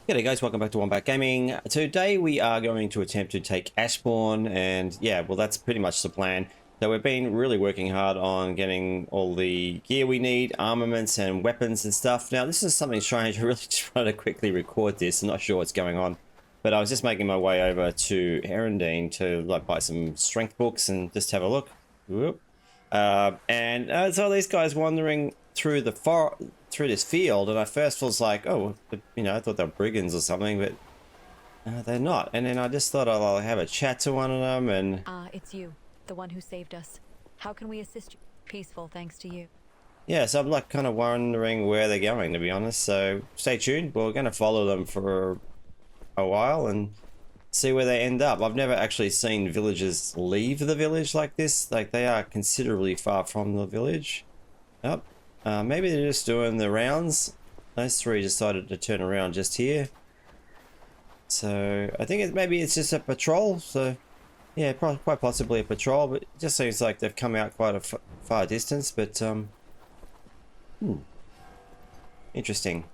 G'day guys, welcome back to Wombat Gaming. Today we are going to attempt to take Ashbourne, and yeah, well that's pretty much the plan. So we've been really working hard on getting all the gear we need, armaments and weapons and stuff. Now this is something strange, I really just wanted to quickly record this, I'm not sure what's going on. But I was just making my way over to Erindine to like buy some strength books and just have a look. Whoop. And so these guys wandering through the through this field, and I first was like, oh, you know, I thought they were brigands or something, but they're not. And then I just thought I'll have a chat to one of them. And it's you, the one who saved us. How can we assist you? Peaceful, thanks to you. yeah, so I'm like kind of wondering where they're going, to be honest. So stay tuned. We're going to follow them for a while and see where they end up. I've never actually seen villagers leave the village like this. Like, they are considerably far from the village. Yep. Maybe they're just doing the rounds. Those three decided to turn around just here. So I think maybe it's just a patrol. So yeah, quite possibly a patrol, but it just seems like they've come out quite a far distance. But interesting.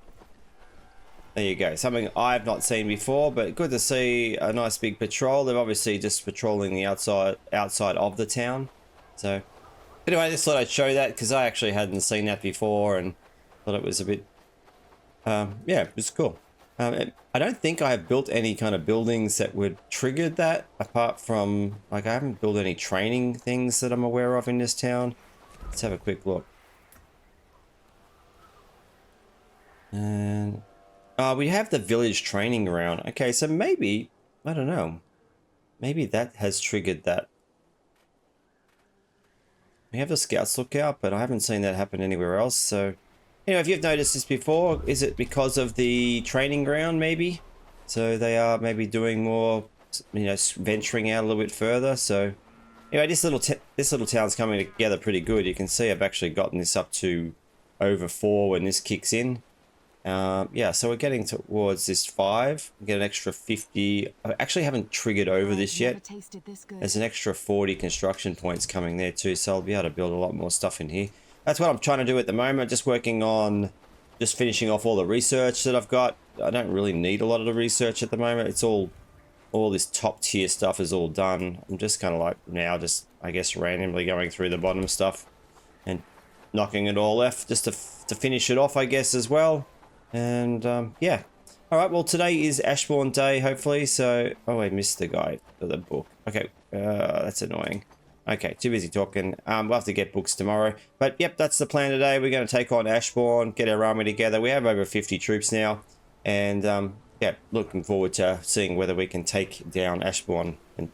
There you go. Something I've not seen before, but good to see a nice big patrol. They're obviously just patrolling the outside of the town. So anyway, I just thought I'd show that because I actually hadn't seen that before and thought it was a bit, yeah, it was cool. I don't think I have built any kind of buildings that would trigger that, apart from, like, I haven't built any training things that I'm aware of in this town. Let's have a quick look. And we have the village training ground. Okay, so maybe, I don't know, maybe that has triggered that. We have the scouts lookout, but I haven't seen that happen anywhere else. So, you know, if you've noticed this before, is it because of the training ground maybe? So they are maybe doing more, you know, venturing out a little bit further. So, you know, this little town's coming together pretty good. You can see I've actually gotten this up to over 4 when this kicks in. Yeah, so we're getting towards this 5. We get an extra 50. I actually haven't triggered over this yet. There's an extra 40 construction points coming there too, so I'll be able to build a lot more stuff in here. That's what I'm trying to do at the moment, just working on just finishing off all the research that I've got. I don't really need a lot of the research at the moment. It's all this top tier stuff is all done. I'm just kind of like now just, I guess, randomly going through the bottom stuff and knocking it all off just to finish it off, I guess, as well. And yeah, all right, well, today is Ashbourne day, hopefully. So, oh, I missed the guy for the book. Okay, that's annoying. Okay, too busy talking. We'll have to get books tomorrow, but yep, that's the plan today. We're going to take on Ashbourne, get our army together. We have over 50 troops now, and yeah, looking forward to seeing whether we can take down Ashbourne. And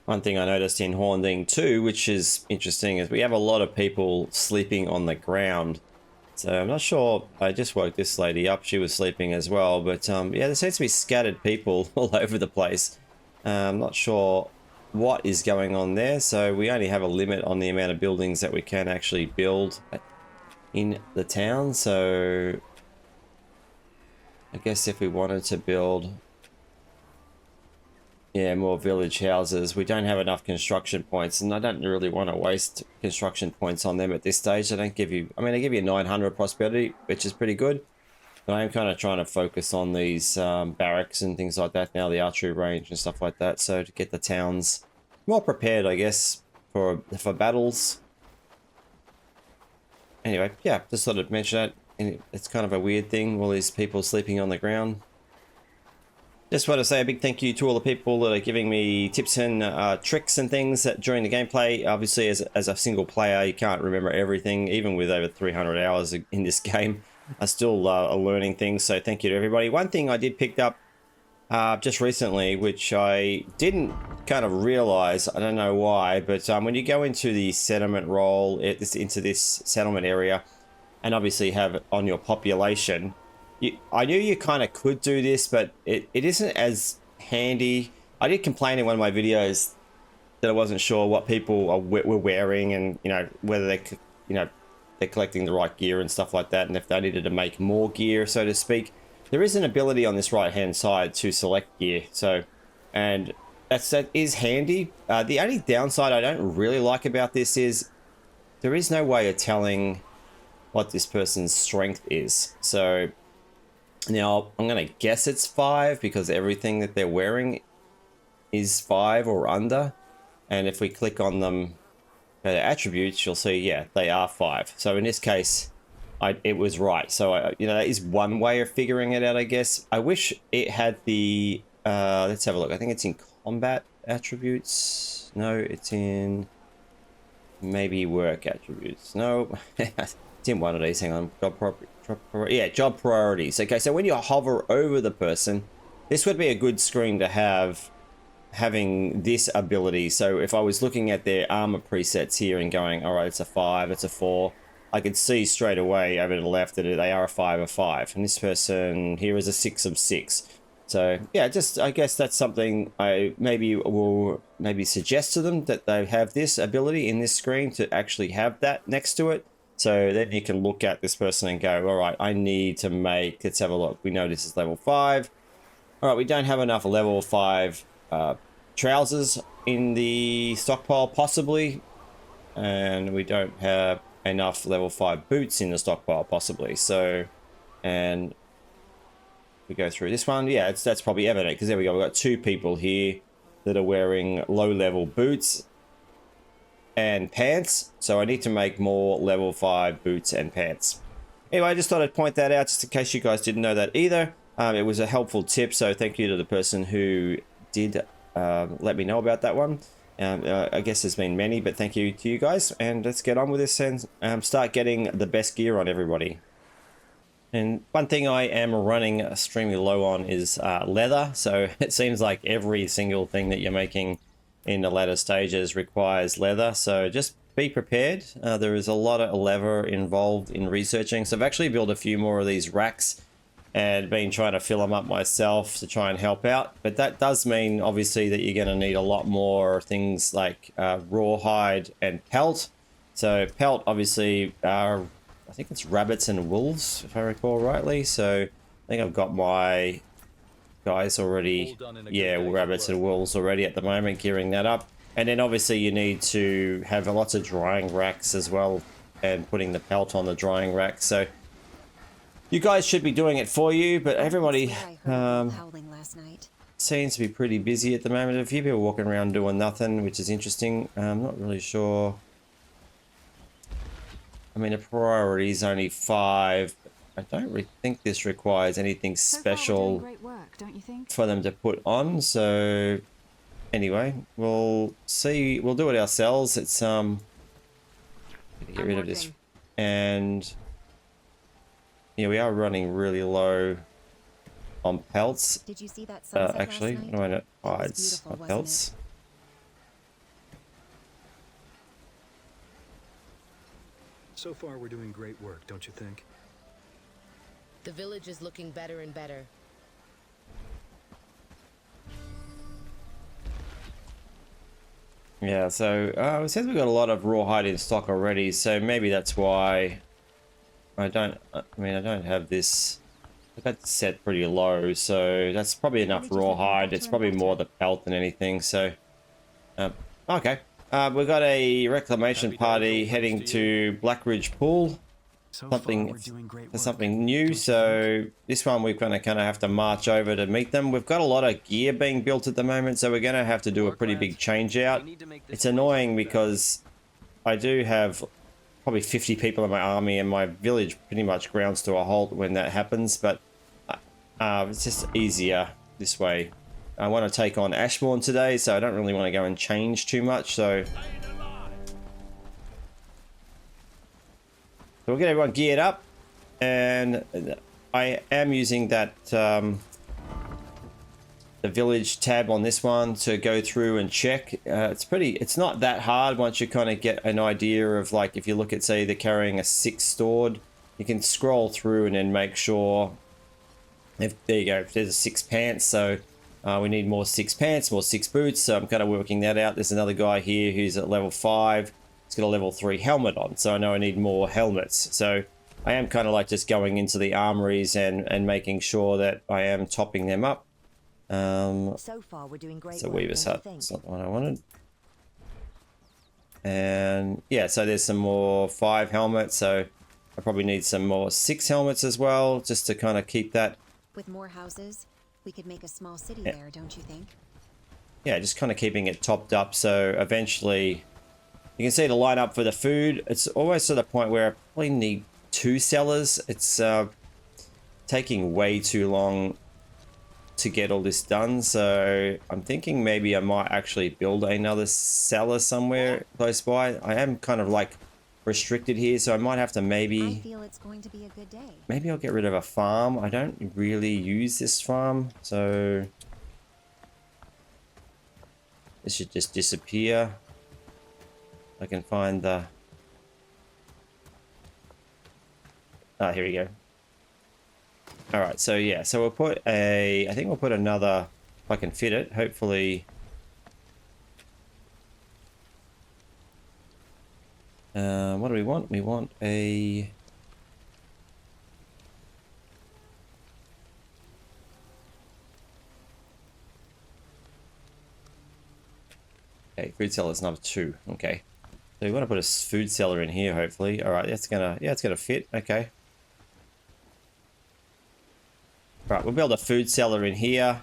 one thing I noticed in Hornding too, which is interesting, is we have a lot of people sleeping on the ground. So I'm not sure, I just woke this lady up, she was sleeping as well, but yeah, there seems to be scattered people all over the place. I'm not sure what is going on there, so we only have a limit on the amount of buildings that we can actually build in the town. So I guess if we wanted to build, yeah, more village houses, we don't have enough construction points, and I don't really want to waste construction points on them at this stage. They don't give you, I mean, they give you 900 prosperity, which is pretty good, but I'm kind of trying to focus on these barracks and things like that now, the archery range and stuff like that, so to get the towns more prepared, I guess, for battles. Anyway, yeah, just thought I'd mention that. And it's kind of a weird thing, all these people sleeping on the ground. Just want to say a big thank you to all the people that are giving me tips and tricks and things that during the gameplay. Obviously, as a single player, you can't remember everything, even with over 300 hours in this game. I still are learning things, so thank you to everybody. One thing I did pick up just recently, which I didn't kind of realize, I don't know why, but when you go into the settlement role, into this settlement area, and obviously have it on your population, I knew you kind of could do this, but it isn't as handy. I did complain in one of my videos that I wasn't sure what people were wearing, and you know, whether they're collecting the right gear and stuff like that, and if they needed to make more gear, so to speak. There is an ability on this right hand side to select gear, so, and that is handy. The only downside I don't really like about this is there is no way of telling what this person's strength is. So Now, I'm going to guess it's 5 because everything that they're wearing is 5 or under. And if we click on them, their attributes, you'll see, yeah, they are 5. So in this case, it was right. So, you know, that is one way of figuring it out, I guess. I wish it had the, let's have a look. I think it's in combat attributes. No, it's in maybe work attributes. No, it's in one of these. Hang on. Job priorities. Okay, so when you hover over the person, this would be a good screen to have, having this ability. So if I was looking at their armor presets here and going, all right, it's a 5, it's a 4, I could see straight away over to the left that they are a 5 of 5, and this person here is a 6 of 6. So yeah, just I guess that's something I will suggest to them, that they have this ability in this screen to actually have that next to it. So then you can look at this person and go, all right, I need to make, let's have a look. We know this is level 5. All right, we don't have enough level 5 trousers in the stockpile, possibly. And we don't have enough level 5 boots in the stockpile, possibly. So, and we go through this one. Yeah, that's probably evident, because there we go. We've got 2 people here that are wearing low-level boots and pants. So I need to make more level 5 boots and pants. Anyway, I just thought I'd point that out just in case you guys didn't know that either. It was a helpful tip, so thank you to the person who did let me know about that one. I guess there's been many, but thank you to you guys. And let's get on with this and start getting the best gear on everybody. And one thing I am running extremely low on is leather. So it seems like every single thing that you're making in the latter stages requires leather. So just be prepared. There is a lot of leather involved in researching. So I've actually built a few more of these racks and been trying to fill them up myself to try and help out. But that does mean obviously that you're going to need a lot more things like rawhide and pelt. So pelt obviously are, I think it's rabbits and wolves, if I recall rightly. So I think I've got my guys already, yeah, rabbits and wolves already at the moment, gearing that up. And then obviously you need to have lots of drying racks as well, and putting the pelt on the drying rack. So you guys should be doing it for you, but everybody seems to be pretty busy at the moment. A few people walking around doing nothing, which is interesting. I'm not really sure. I mean, the priority is only 5. I don't really think this requires anything special great work, don't you think? for them to put on. So anyway, we'll see. We'll do it ourselves. It's get rid of this, and yeah, we are running really low on pelts. Did you see that sunset actually, last night? no, it hides my pelts. So far, we're doing great work, don't you think? The village is looking better and better. Yeah, so it says we've got a lot of rawhide in stock already, so maybe that's why I don't have this. I've got it set pretty low, so that's probably enough rawhide. It's probably more the pelt than anything, so okay. We've got a reclamation party heading to Blackridge Pool. Something new, so this one we're going to kind of have to march over to meet them. We've got a lot of gear being built at the moment, so we're going to have to do a pretty big change out. It's annoying because I do have probably 50 people in my army, and my village pretty much grounds to a halt when that happens, but it's just easier this way. I want to take on Ashbourne today, so I don't really want to go and change too much, so we'll get everyone geared up, and I am using that the village tab on this one to go through and check. It's not that hard once you kind of get an idea of, like, if you look at, say, they're carrying a 6 stored, you can scroll through and then make sure if, there you go, if there's a 6 pants, so we need more 6 pants, more 6 boots, so I'm kind of working that out. There's another guy here who's at level 5. It's got a level 3 helmet on, so I know I need more helmets. So I am kind of like just going into the armories and making sure that I am topping them up. So far, we're doing great. It's a weaver's hut. It's not the one I wanted. And yeah, so there's some more 5 helmets. So I probably need some more 6 helmets as well, just to kind of keep that With more houses, we could make a small city there, don't you think? Yeah, just kind of keeping it topped up so eventually you can see the line up for the food. It's almost to the point where I probably need 2 cellars. It's taking way too long to get all this done, so I'm thinking maybe I might actually build another cellar somewhere close by. I am kind of like restricted here, so I might have to I feel it's going to be a good day. maybe I'll get rid of a farm. I don't really use this farm, so this should just disappear. I can find the... Ah, here we go. All right, so yeah, so we'll put a... I think we'll put another, if I can fit it, hopefully. What do we want? We want a... Okay, food cellar is number 2. Okay. So we want to put a food cellar in here, hopefully. All right, that's gonna... Yeah, it's gonna fit. Okay. Right, we'll build a food cellar in here.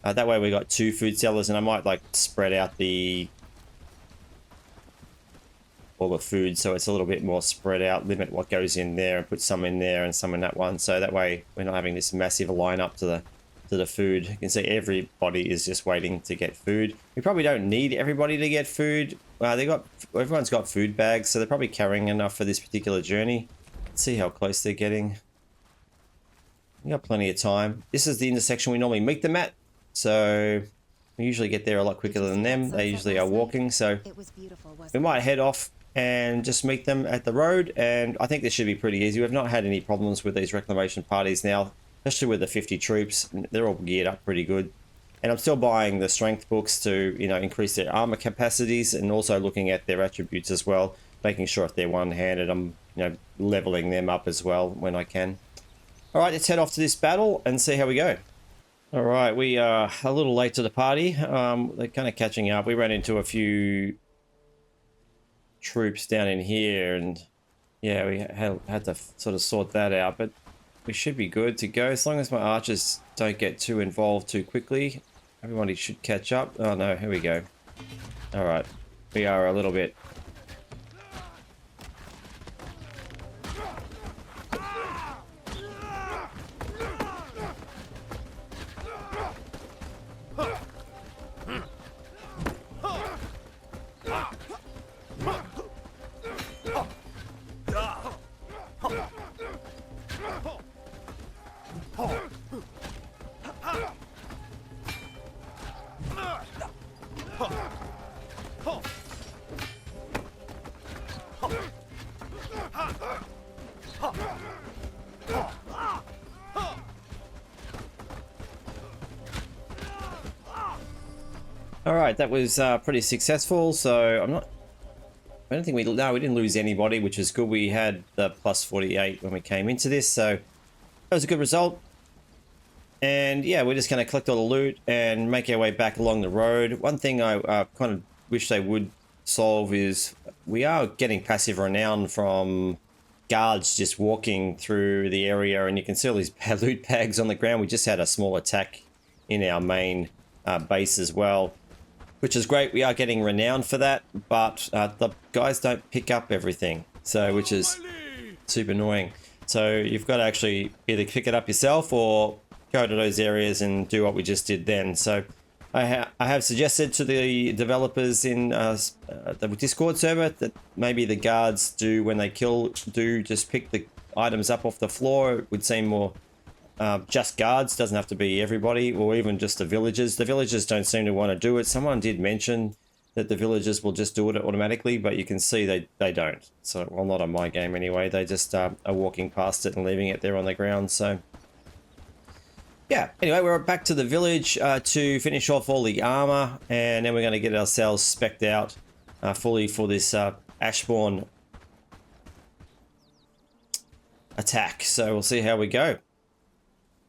That way we got 2 food cellars, and I might like spread out all the food so it's a little bit more spread out. Limit what goes in there and put some in there and some in that one. So that way we're not having this massive lineup to the food. You can see everybody is just waiting to get food. We probably don't need everybody to get food. Everyone's got food bags, so they're probably carrying enough for this particular journey. Let's see how close they're getting. We got plenty of time. This is the intersection we normally meet them at, so we usually get there a lot quicker than them. They usually are walking, so It was beautiful, wasn't we might head off and just meet them at the road, and I think this should be pretty easy. We've not had any problems with these reclamation parties now, especially with the 50 troops. They're all geared up pretty good. And I'm still buying the strength books to, you know, increase their armor capacities, and also looking at their attributes as well, making sure if they're one-handed, I'm, you know, leveling them up as well when I can. All right, let's head off to this battle and see how we go. All right, we are a little late to the party. They're kind of catching up. We ran into a few troops down in here, and yeah, we had to sort of sort that out, but we should be good to go as long as my archers don't get too involved too quickly. Everybody should catch up. Oh no, here we go. All right, we are a little bit... All right, that was pretty successful. So I don't think we didn't lose anybody, which is good. We had the plus 48 when we came into this, so that was a good result. And yeah, we're just going to collect all the loot and make our way back along the road. One thing I kind of wish they would solve is we are getting passive renown from guards just walking through the area, and you can see all these loot bags on the ground. We just had a small attack in our main base as well, which is great. We are getting renown for that, but the guys don't pick up everything, so which is super annoying. So you've got to actually either pick it up yourself or go to those areas and do what we just did then. So I have suggested to the developers in the Discord server that maybe the guards do, when they kill, just pick the items up off the floor. It would seem more just guards, doesn't have to be everybody, or even just the villagers. The villagers don't seem to want to do it. Someone did mention that the villagers will just do it automatically, but you can see they don't. So, well, not on my game anyway. They just are walking past it and leaving it there on the ground. So yeah, anyway, we're back to the village to finish off all the armor, and then we're going to get ourselves specced out fully for this Ashbourne attack. So we'll see how we go.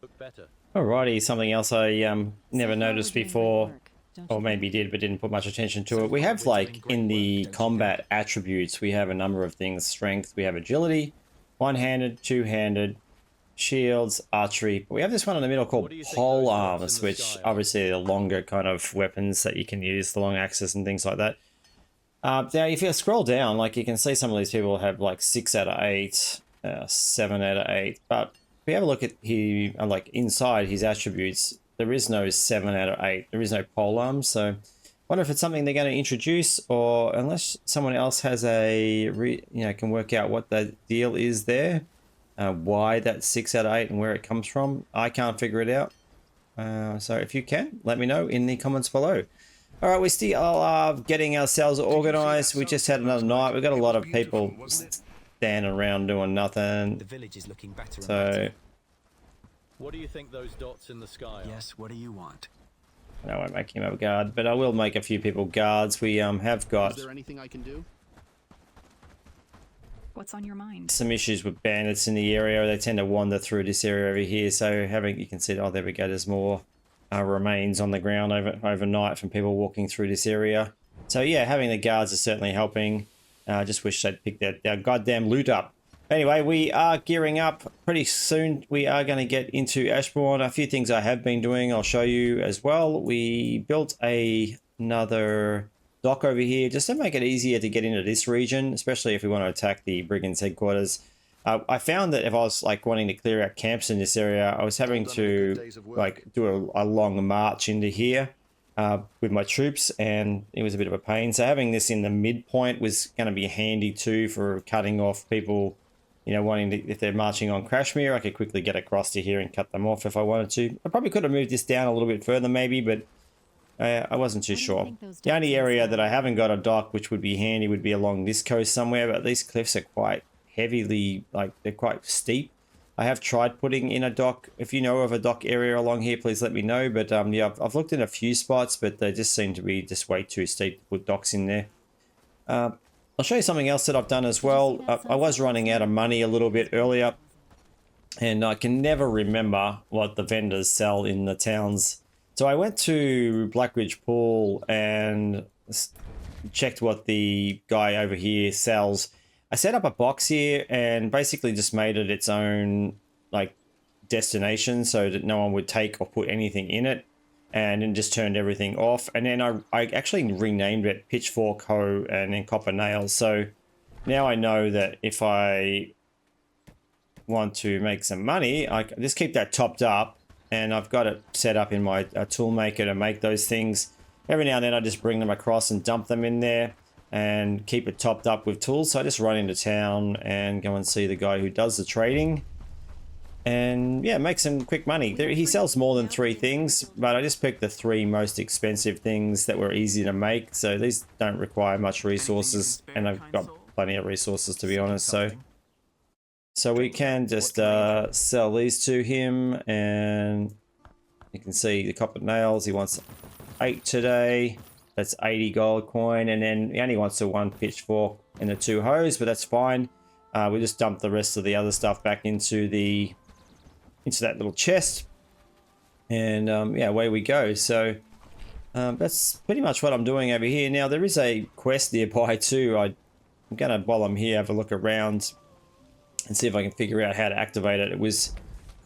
Look better. Alrighty, something else I never noticed before, or maybe did but didn't put much attention to it. We have, like, in the combat attributes, we have a number of things. Strength, we have agility, one-handed, two-handed, shields, archery. But we have this one in the middle called What do you think pole those dots in arms, the which sky are? obviously are the longer kind of weapons that you can use, the long axes and things like that. Now, if you scroll down, like you can see some of these people have like 6 out of 8, 7 out of 8. But if you have a look at he like inside his attributes, there is no 7 out of 8. There is no pole arms. So I wonder if it's something they're going to introduce, or unless someone else has can work out what the deal is there, why that's 6 out of 8 and where it comes from. I can't figure it out. So if you can, let me know in the comments below. All right, we still are getting ourselves organized. We just had another night. We've got a lot of people standing around doing nothing. The village is looking better and So, better. What do you think those dots in the sky are? Yes, what do you want? I won't make him a guard, but I will make a few people guards. We have got Is there anything I can do? What's on your mind? some issues with bandits in the area. They tend to wander through this area over here. So you can see, oh, there we go. There's more remains on the ground overnight from people walking through this area. So yeah, having the guards is certainly helping. I just wish they'd pick that goddamn loot up. Anyway, we are gearing up pretty soon. We are going to get into Ashbourne. A few things I have been doing, I'll show you as well. We built another dock over here just to make it easier to get into this region, especially if we want to attack the brigands headquarters. I found that if I was like wanting to clear out camps in this area, I was having to like do a long march into here with my troops, and it was a bit of a pain. So having this in the midpoint was going to be handy too for cutting off people, you know, wanting to, if they're marching on Kashmir, I could quickly get across to here and cut them off if I wanted to. I probably could have moved this down a little bit further maybe, but I wasn't too sure. The only area that I haven't got a dock, which would be handy, would be along this coast somewhere, but these cliffs are quite heavily, like, they're quite steep. I have tried putting in a dock. If you know of a dock area along here, please let me know. But yeah, I've looked in a few spots, but they just seem to be just way too steep to put docks in there. I'll show you something else that I've done as well. I was running out of money a little bit earlier, and I can never remember what the vendors sell in the towns. So I went to Blackridge Pool and checked what the guy over here sells. I set up a box here and basically just made it its own like destination so that no one would take or put anything in it, and then just turned everything off. And then I actually renamed it Pitchfork, Hoe, and then Copper Nails. So now I know that if I want to make some money, I just keep that topped up, and I've got it set up in my tool maker to make those things. Every now and then I just bring them across and dump them in there and keep it topped up with tools. So I just run into town and go and see the guy who does the trading, and yeah, make some quick money. He sells more than 3 things, but I just picked the 3 most expensive things that were easy to make. So these don't require much resources, and I've got plenty of resources, to be honest. So we can just sell these to him, and you can see the copper nails. He wants 8 today. That's 80 gold coin, and then he only wants the 1 pitchfork and the 2 hoes, but that's fine. We just dump the rest of the other stuff back into that little chest, and yeah, away we go. So that's pretty much what I'm doing over here. Now there is a quest nearby too. I'm gonna, while I'm here, have a look around and see if I can figure out how to activate it. It was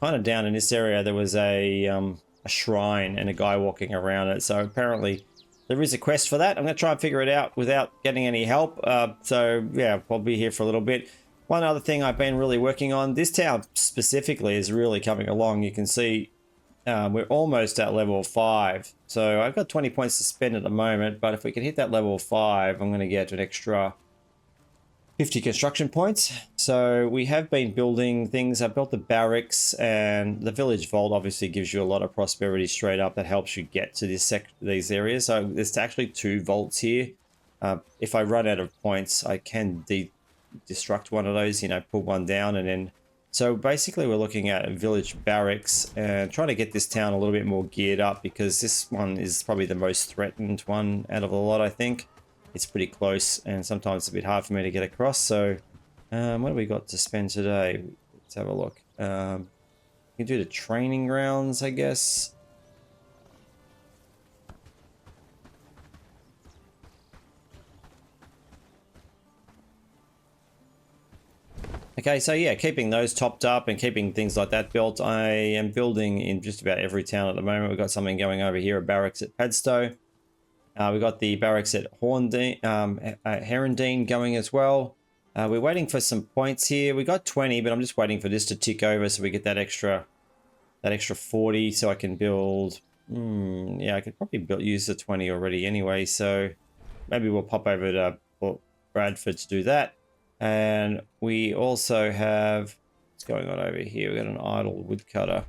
kind of down in this area. There was a shrine and a guy walking around it. So apparently there is a quest for that. I'm going to try and figure it out without getting any help. So yeah, I'll be here for a little bit. One other thing I've been really working on, this town specifically is really coming along. You can see we're almost at level 5. So I've got 20 points to spend at the moment, but if we can hit that level 5, I'm going to get an extra 50 construction points. So we have been building things. I built the barracks, and the village vault obviously gives you a lot of prosperity straight up. That helps you get to these areas. So there's actually 2 vaults here. If I run out of points, I can destruct one of those, you know, pull one down, and then so basically we're looking at a village barracks and trying to get this town a little bit more geared up, because this one is probably the most threatened one out of the lot. I think it's pretty close, and sometimes it's a bit hard for me to get across. So what have we got to spend today? Let's have a look. You can do the training grounds, I guess. Okay, so yeah, keeping those topped up and keeping things like that built. I am building in just about every town at the moment. We've got something going over here, a barracks at Padstow. We've got the barracks at Herondine going as well. We're waiting for some points here. We got 20, but I'm just waiting for this to tick over so we get that extra 40 so I can build. Yeah, I could probably use the 20 already anyway. So maybe we'll pop over to Bradford to do that. And we also have, what's going on over here? We've got an idle woodcutter.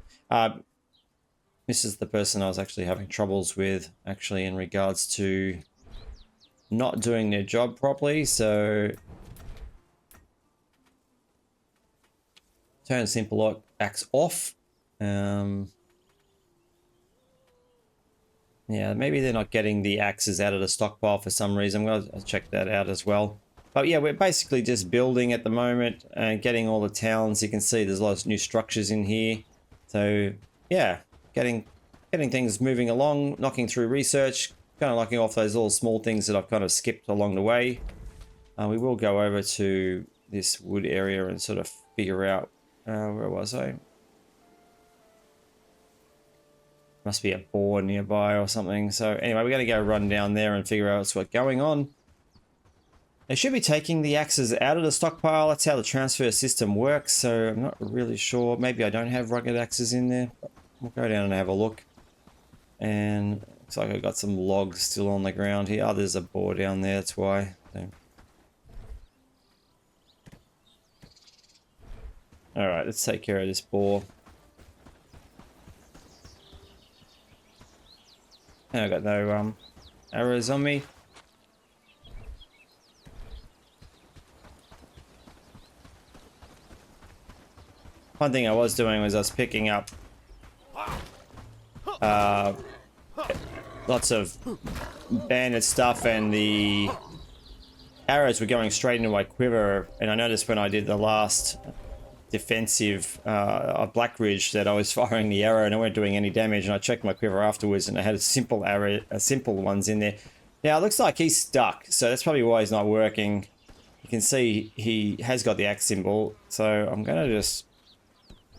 This is the person I was actually having troubles with, actually, in regards to not doing their job properly. So turn simple axe off. Yeah, maybe they're not getting the axes out of the stockpile for some reason. I'll check that out as well. But yeah, we're basically just building at the moment and getting all the towns. You can see there's a lot of new structures in here. So yeah, getting things moving along, knocking through research, kind of knocking off those little small things that I've kind of skipped along the way. We will go over to this wood area and sort of figure out, where was I? Must be a boar nearby or something. So anyway, we're going to go run down there and figure out what's going on. They should be taking the axes out of the stockpile. That's how the transfer system works. So I'm not really sure. Maybe I don't have rugged axes in there. We'll go down and have a look. And looks like I've got some logs still on the ground here. Oh, there's a boar down there. That's why. So. All right, let's take care of this boar. And I've got no arrows on me. One thing I was doing was I was picking up lots of bandit stuff, and the arrows were going straight into my quiver. And I noticed when I did the last defensive of Black Ridge that I was firing the arrow and I weren't doing any damage, and I checked my quiver afterwards and I had a simple ones in there. Now it looks like he's stuck, so that's probably why he's not working. You can see he has got the axe symbol, so I'm gonna just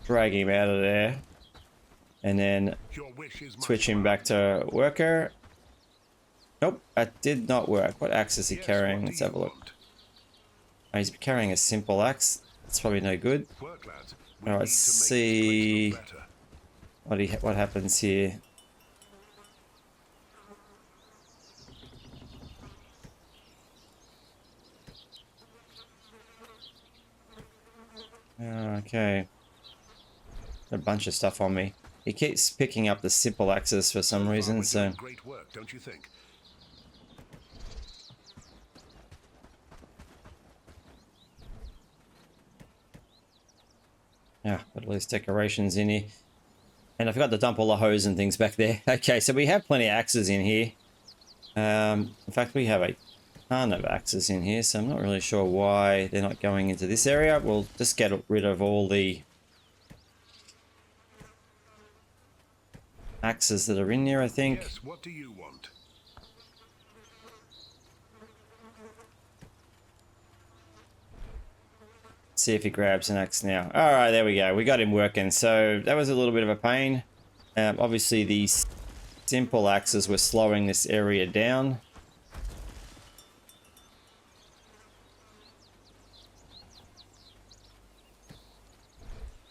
drag him out of there and then switch him back to worker. Nope, that did not work. What axe is he carrying? Let's have a look. Oh, he's carrying a simple axe. That's probably no good. Alright, let's see what happens here. Okay. A bunch of stuff on me. He keeps picking up the simple axes for some reason, so great work, don't you think? yeah, got all these decorations in here. And I forgot to dump all the hose and things back there. Okay, so we have plenty of axes in here. In fact, we have a ton of axes in here, so I'm not really sure why they're not going into this area. We'll just get rid of all the axes that are in there, I think. Yes, what do you want? See if he grabs an axe now. All right, there we go. We got him working. So that was a little bit of a pain. Obviously, these simple axes were slowing this area down.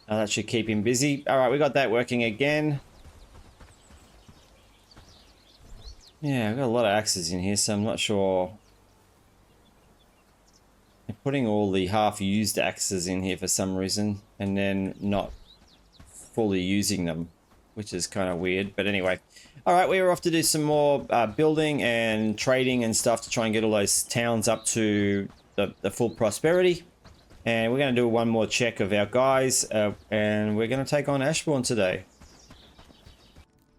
That should keep him busy. All right, we got that working again. Yeah, I've got a lot of axes in here, so I'm not sure. I'm putting all the half-used axes in here for some reason, and then not fully using them, which is kind of weird. But anyway, all right, we were off to do some more building and trading and stuff to try and get all those towns up to the full prosperity. And we're going to do one more check of our guys, and we're going to take on Ashbourne today.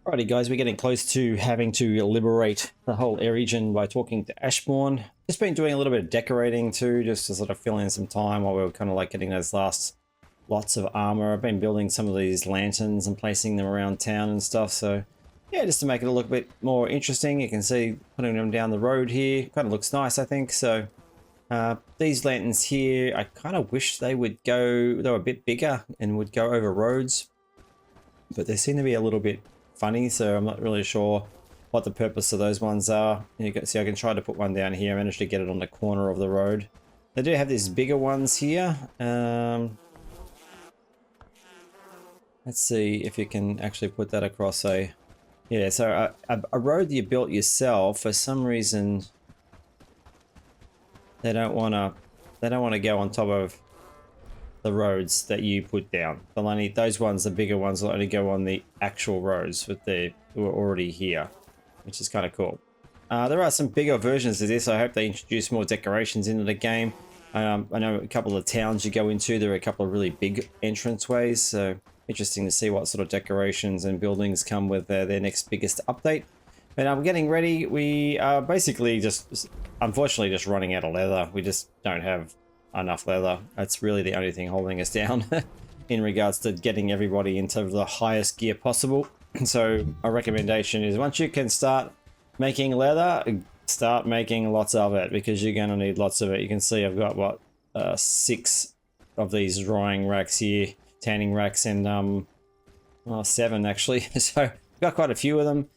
Alrighty guys, we're getting close to having to liberate the whole region by talking to Ashbourne. Just been doing a little bit of decorating too, just to sort of fill in some time while we were kind of like getting those last lots of armor. I've been building some of these lanterns and placing them around town and stuff, so yeah, just to make it look a bit more interesting. You can see putting them down the road here, kind of looks nice, I think. So These lanterns here, I kind of wish they were a bit bigger and would go over roads, but they seem to be a little bit funny, so I'm not really sure what the purpose of those ones are. You can see I can try to put one down here. I managed to get it on the corner of the road. They do have these bigger ones here. Let's see if you can actually put that across a... Yeah, so a road you built yourself, for some reason they don't want to go on top of the roads that you put down. They'll only, those ones, the bigger ones, will only go on the actual roads with the who are already here, which is kind of cool. There are some bigger versions of this. I hope they introduce more decorations into the game. I know a couple of towns you go into, there are a couple of really big entranceways, so interesting to see what sort of decorations and buildings come with their next biggest update. But we're getting ready. We are basically just, unfortunately, just running out of leather. We just don't have enough leather. That's really the only thing holding us down in regards to getting everybody into the highest gear possible. So our recommendation is, once you can start making leather, start making lots of it, because you're going to need lots of it. You can see I've got what 6 of these drying racks here, tanning racks, and well, 7 actually. So I've got quite a few of them.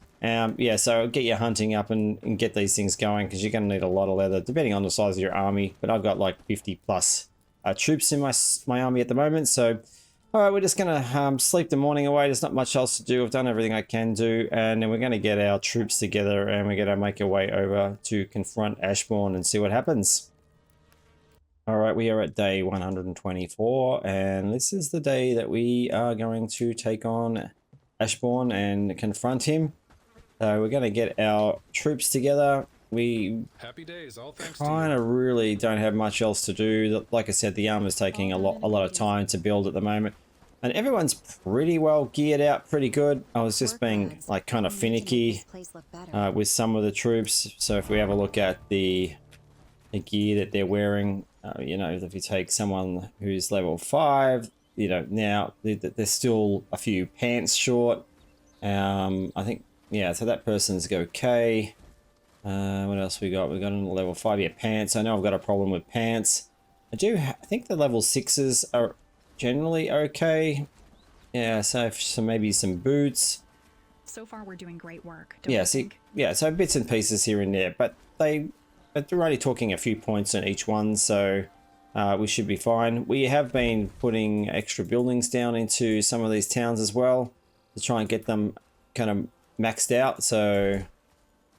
Yeah, so get your hunting up and get these things going, because you're going to need a lot of leather depending on the size of your army. But I've got like 50 plus troops in my army at the moment. So all right, we're just going to sleep the morning away. There's not much else to do. I've done everything I can do, and then we're going to get our troops together and we're going to make our way over to confront Ashbourne and see what happens. All right, we are at day 124, and this is the day that we are going to take on Ashbourne and confront him. So we're going to get our troops together. We Happy days, all thanks to kind of really don't have much else to do. Like I said, the armor's taking a lot of time to build at the moment. And everyone's pretty well geared out, pretty good. I was just being like kind of finicky with some of the troops. So if we have a look at the gear that they're wearing, you know, if you take someone who's level 5, you know, now there's still a few pants short. I think, yeah, so that person's okay. What else we got? We got on level 5, yeah, pants. I know I've got a problem with pants. I think the level 6s are generally okay. Yeah, so maybe some boots. So far we're doing great work. Yeah, see, yeah, so bits and pieces here and there, but they're only talking a few points on each one, so we should be fine. We have been putting extra buildings down into some of these towns as well to try and get them kind of maxed out. So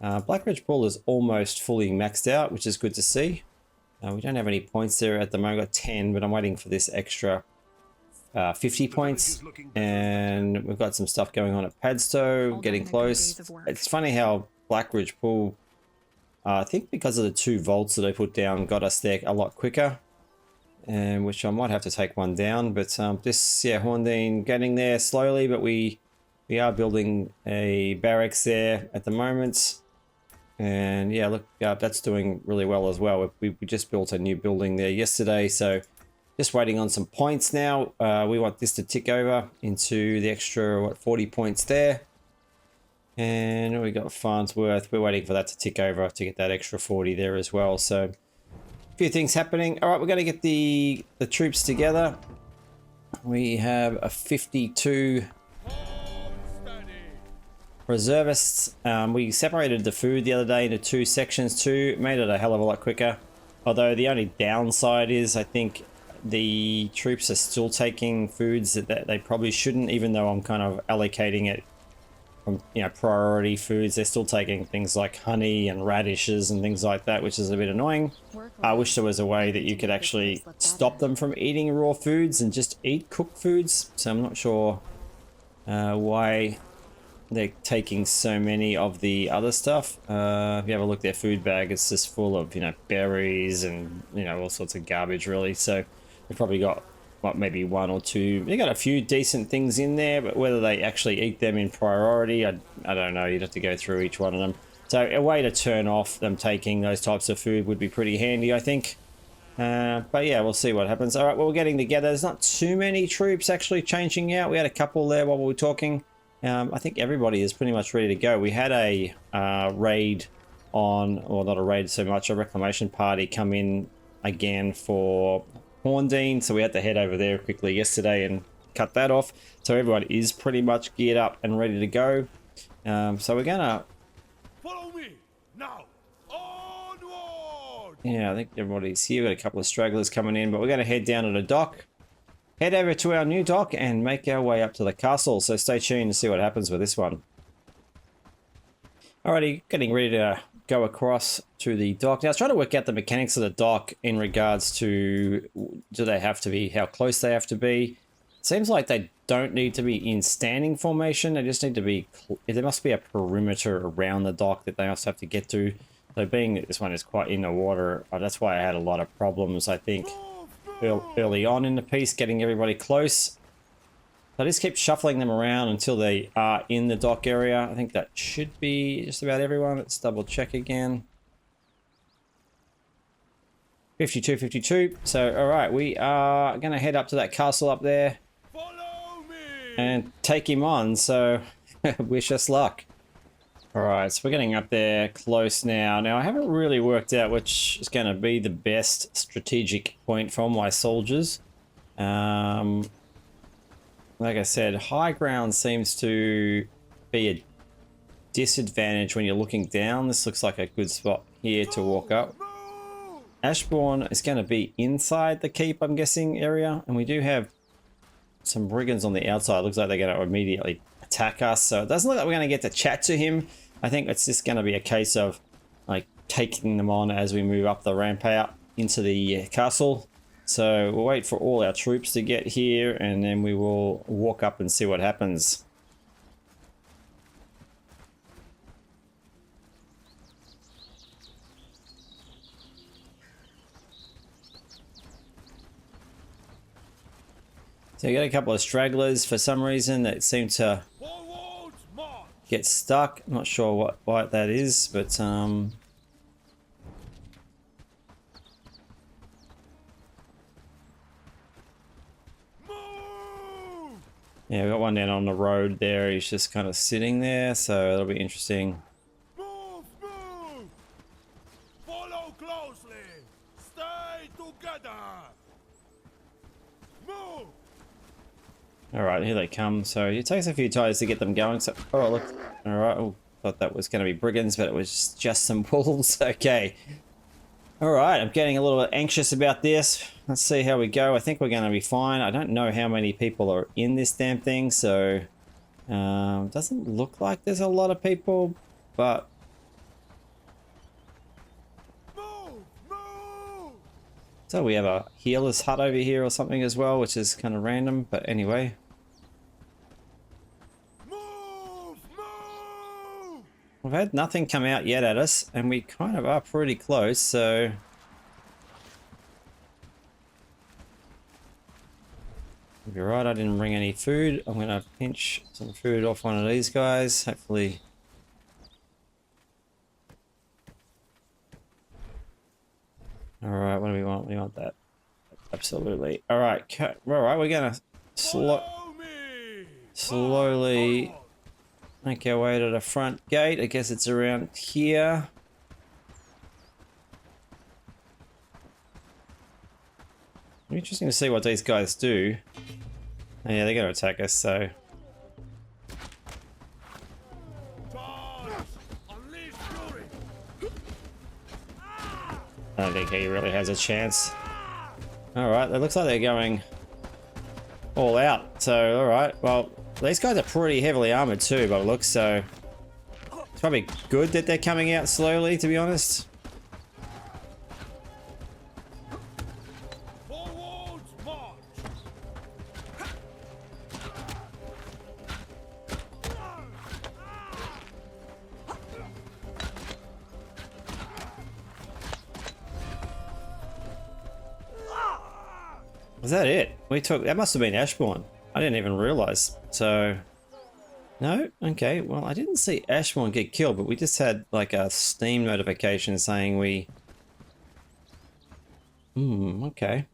Blackridge Pool is almost fully maxed out, which is good to see. We don't have any points there at the moment. I've got 10, but I'm waiting for this extra 50 points. And we've got some stuff going on at Padstow, getting close. It's funny how Blackridge Pool, I think because of the 2 vaults that they put down, got us there a lot quicker. And which I might have to take one down. But this, yeah, Horndine getting there slowly, but we are building a barracks there at the moment. And yeah, look, that's doing really well as well. We just built a new building there yesterday, so just waiting on some points now. We want this to tick over into the extra, 40 points there. And we got Farnsworth. We're waiting for that to tick over to get that extra 40 there as well. So a few things happening. All right, we're going to get the troops together. We have a 52 reservists. We separated the food the other day into 2 sections too. Made it a hell of a lot quicker. Although the only downside is I think the troops are still taking foods that they probably shouldn't, even though I'm kind of allocating it from, you know, priority foods. They're still taking things like honey and radishes and things like that, which is a bit annoying. I wish there was a way that you could actually stop them from eating raw foods and just eat cooked foods. So I'm not sure why they're taking so many of the other stuff. If you have a look, their food bag is just full of, you know, berries and, you know, all sorts of garbage really. So they've probably got, what, maybe 1 or 2. They got a few decent things in there, but whether they actually eat them in priority, I don't know. You'd have to go through each one of them. So a way to turn off them taking those types of food would be pretty handy, I think. But yeah, we'll see what happens. All right, well, we're getting together. There's not too many troops actually changing out. We had a couple there while we were talking. I think everybody is pretty much ready to go. We had a raid on, or not a raid so much, a reclamation party come in again for Horndean, so we had to head over there quickly yesterday and cut that off. So everyone is pretty much geared up and ready to go. So we're gonna... Follow me now. Onward. Yeah, I think everybody's here. We've got a couple of stragglers coming in, but we're gonna head down to the dock, head over to our new dock, and make our way up to the castle. So stay tuned to see what happens with this one. Alrighty, getting ready to go across to the dock. Now I was trying to work out the mechanics of the dock in regards to, do they have to be, how close they have to be. Seems like they don't need to be in standing formation. They just need to be, there must be a perimeter around the dock that they also have to get to. So being that this one is quite in the water, that's why I had a lot of problems, I think, early on in the piece, getting everybody close. So I just keep shuffling them around until they are in the dock area. I think that should be just about everyone. Let's double check again. 52, 52. So, all right, we are going to head up to that castle up there and take him on. So, wish us luck. All right, so we're getting up there close now. Now, I haven't really worked out which is going to be the best strategic point for my soldiers. Like I said, high ground seems to be a disadvantage when you're looking down. This looks like a good spot here to walk up. Ashbourne is going to be inside the keep, I'm guessing, area. And we do have some brigands on the outside. Looks like they're going to immediately attack us. So it doesn't look like we're going to get to chat to him. I think it's just going to be a case of like taking them on as we move up the ramp out into the castle. So we'll wait for all our troops to get here and then we will walk up and see what happens. So you got a couple of stragglers for some reason that seem to get stuck. I'm not sure why that is, but yeah, we got one down on the road there. He's just kind of sitting there, so it'll be interesting. Move, move. Follow closely. Stay together. Move. All right, here they come. So it takes a few tries to get them going. So, oh look, all right. Oh, thought that was going to be brigands, but it was just some wolves. Okay. All right, I'm getting a little bit anxious about this. Let's see how we go. I think we're going to be fine. I don't know how many people are in this damn thing, so doesn't look like there's a lot of people, but Move, move. so we have a healer's hut over here or something as well, which is kind of random, but anyway. Move, move. We've had nothing come out yet at us, and we kind of are pretty close, so... You're right, I didn't bring any food. I'm going to pinch some food off one of these guys, hopefully. Alright, what do we want? We want that. Absolutely. Alright, we're going to slowly make our way to the front gate. I guess it's around here. Interesting to see what these guys do. Oh, yeah, they're going to attack us, so... I don't think he really has a chance. Alright, it looks like they're going all out. So, alright, well, these guys are pretty heavily armored too, by the looks, so... It's probably good that they're coming out slowly, to be honest. Was that it? We took... That must have been Ashbourne. I didn't even realize. So... No? Okay. Well, I didn't see Ashbourne get killed, but we just had like a Steam notification saying we... okay.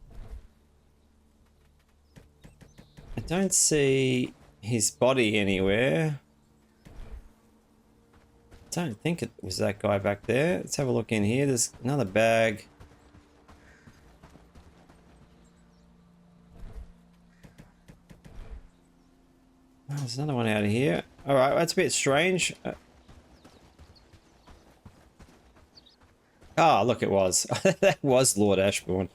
I don't see his body anywhere. I don't think it was that guy back there. Let's have a look in here. There's another bag. There's another one out of here. All right, that's a bit strange. Ah, look, it was. That was Lord Ashbourne.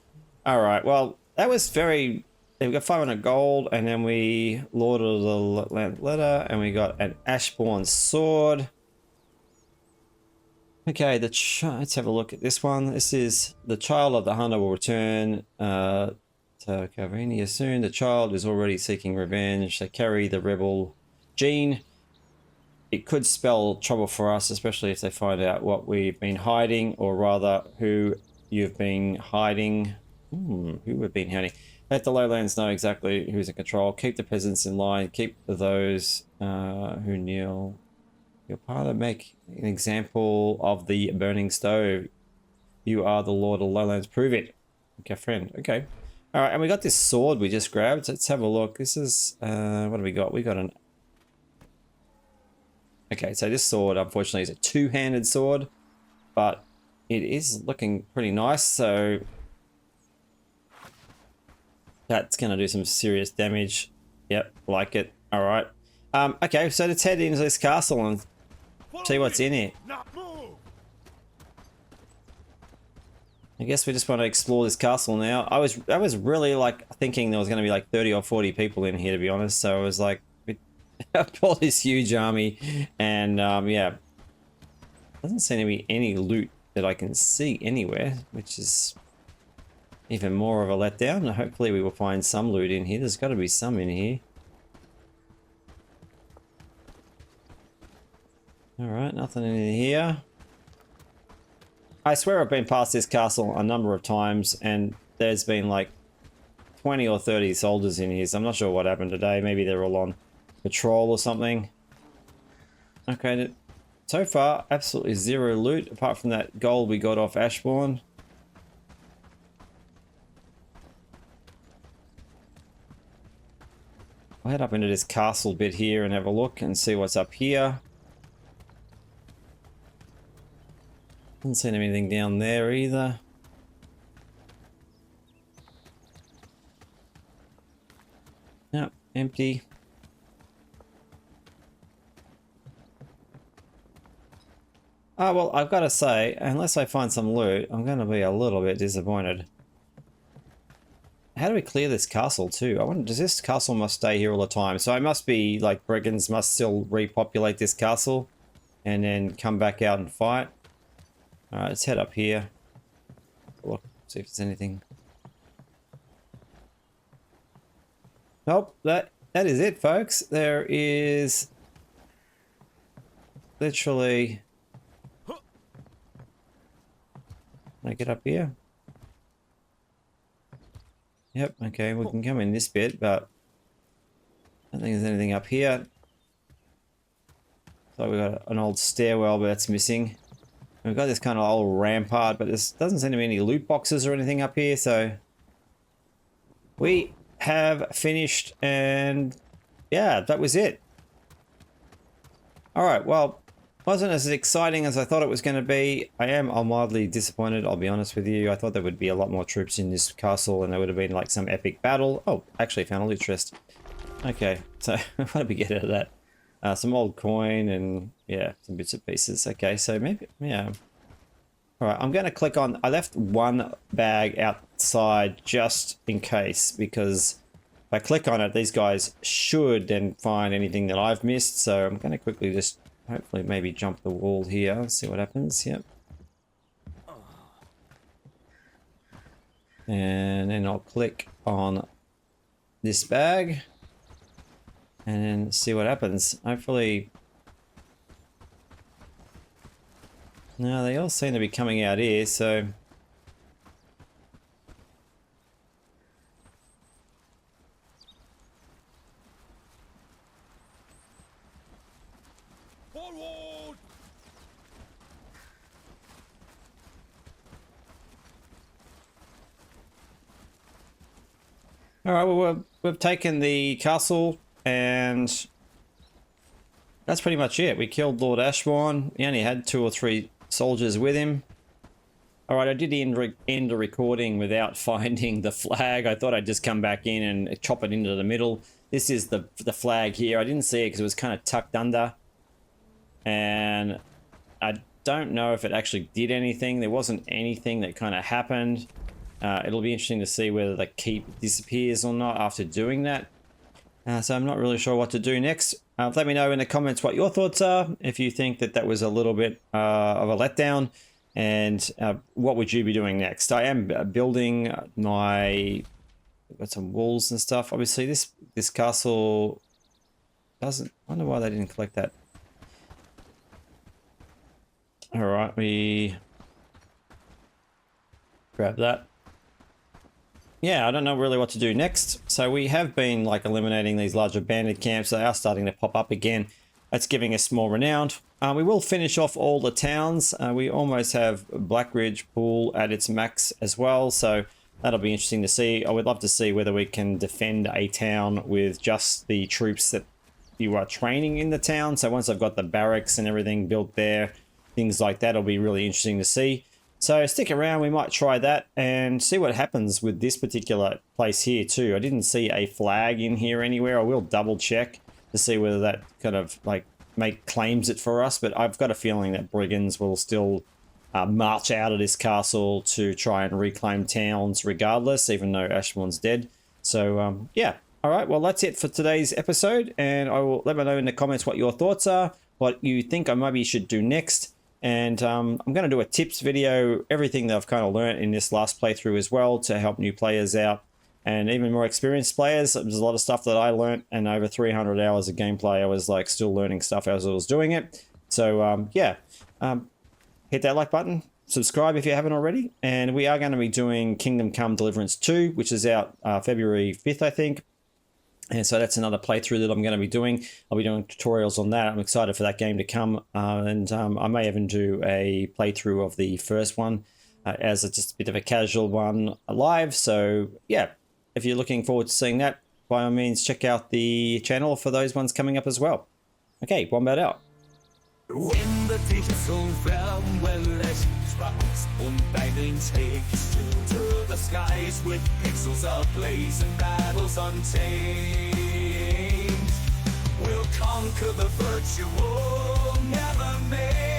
All right, well, that was very... We got 500 gold, and then we Lord of the Land letter, and we got an Ashbourne sword. Okay, let's have a look at this one. This is the child of the hunter will return to Calvinia soon. The child is already seeking revenge. They carry the rebel gene. It could spell trouble for us, especially if they find out what we've been hiding, or rather, who you've been hiding. Who we've been hiding. Let the lowlands know exactly who's in control. Keep the peasants in line. Keep those who kneel. Your father make an example of the burning stove. You are the Lord of Lowlands. Prove it. Okay, friend. Okay. All right, and we got this sword we just grabbed. Let's have a look. This is what do we got? We got an... Okay, so this sword, unfortunately, is a two-handed sword, but it is looking pretty nice, so that's going to do some serious damage. Yep, like it. All right. Okay, so let's head into this castle and see what's in it. I guess we just want to explore this castle now. I was really like thinking there was going to be like 30 or 40 people in here, to be honest. So I was like, all this huge army, and yeah, doesn't seem to be any loot that I can see anywhere, which is even more of a letdown. Hopefully we will find some loot in here. There's got to be some in here. All right, nothing in here. I swear I've been past this castle a number of times, and there's been like 20 or 30 soldiers in here, so I'm not sure what happened today. Maybe they're all on patrol or something. Okay, so far absolutely zero loot apart from that gold we got off Ashbourne. I'll head up into this castle bit here and have a look and see what's up here. Doesn't seem to be anything down there either. Nope, empty. Oh, well, I've got to say, unless I find some loot, I'm going to be a little bit disappointed. How do we clear this castle too? I wonder, does this castle must stay here all the time? So I must be, like, brigands must still repopulate this castle and then come back out and fight. Alright, let's head up here. Look, see if there's anything. Nope, that is it, folks. There is literally... Can I get up here? Yep, okay, we can come in this bit, but I don't think there's anything up here. So we've got an old stairwell, but that's missing. We've got this kind of old rampart, but there doesn't seem to be any loot boxes or anything up here, so we have finished, and yeah, that was it. Alright, well, wasn't as exciting as I thought it was going to be. I'm mildly disappointed, I'll be honest with you. I thought there would be a lot more troops in this castle and there would have been like some epic battle. Oh, actually found a loot chest. Okay, so what did we get out of that? Some old coin and yeah, some bits and pieces. Okay, so maybe, yeah. Alright, I'm going to click on... I left one bag outside just in case, because if I click on it, these guys should then find anything that I've missed. So I'm going to quickly just... hopefully maybe jump the wall here, see what happens. Yep. And then I'll click on this bag and then see what happens. Hopefully... no, they all seem to be coming out here, so... Forward! Alright, well, we've taken the castle, and that's pretty much it. We killed Lord Ashbourne. He only had 2 or 3 soldiers with him. All right, I did end the recording without finding the flag. I thought I'd just come back in and chop it into the middle. This is the flag here. I didn't see it because it was kind of tucked under. And I don't know if it actually did anything. There wasn't anything that kind of happened. It'll be interesting to see whether the keep disappears or not after doing that. So I'm not really sure what to do next. Let me know in the comments what your thoughts are. If you think that that was a little bit of a letdown. And what would you be doing next? I am building my... got some walls and stuff. Obviously, this castle doesn't... I wonder why they didn't collect that. All right, we grab that. Yeah, I don't know really what to do next. So we have been like eliminating these larger bandit camps. They are starting to pop up again. That's giving us more renown. We will finish off all the towns. We almost have Blackridge Pool at its max as well. So that'll be interesting to see. I would love to see whether we can defend a town with just the troops that you are training in the town. So once I've got the barracks and everything built there, things like that will be really interesting to see. So stick around, we might try that and see what happens with this particular place here too. I didn't see a flag in here anywhere. I will double check to see whether that kind of like claims it for us, but I've got a feeling that brigands will still march out of this castle to try and reclaim towns regardless, even though Ashbourne's dead. So yeah, all right, well that's it for today's episode, and I will let me know in the comments what your thoughts are, what you think I maybe should do next. And I'm going to do a tips video, everything that I've kind of learned in this last playthrough as well to help new players out and even more experienced players. There's a lot of stuff that I learned, and over 300 hours of gameplay, I was like still learning stuff as I was doing it. So yeah, hit that like button, subscribe if you haven't already. And we are going to be doing Kingdom Come Deliverance 2, which is out February 5th, I think. And so that's another playthrough that I'm going to be doing. I'll be doing tutorials on that. I'm excited for that game to come. And I may even do a playthrough of the first one as just a bit of a casual one live. So yeah, if you're looking forward to seeing that, by all means, check out the channel for those ones coming up as well. Okay, Wombat out. When the tinsel fell, when less sparks und lightning takes to the skies with pixels ablaze and battles untamed. We'll conquer the virtual, never made.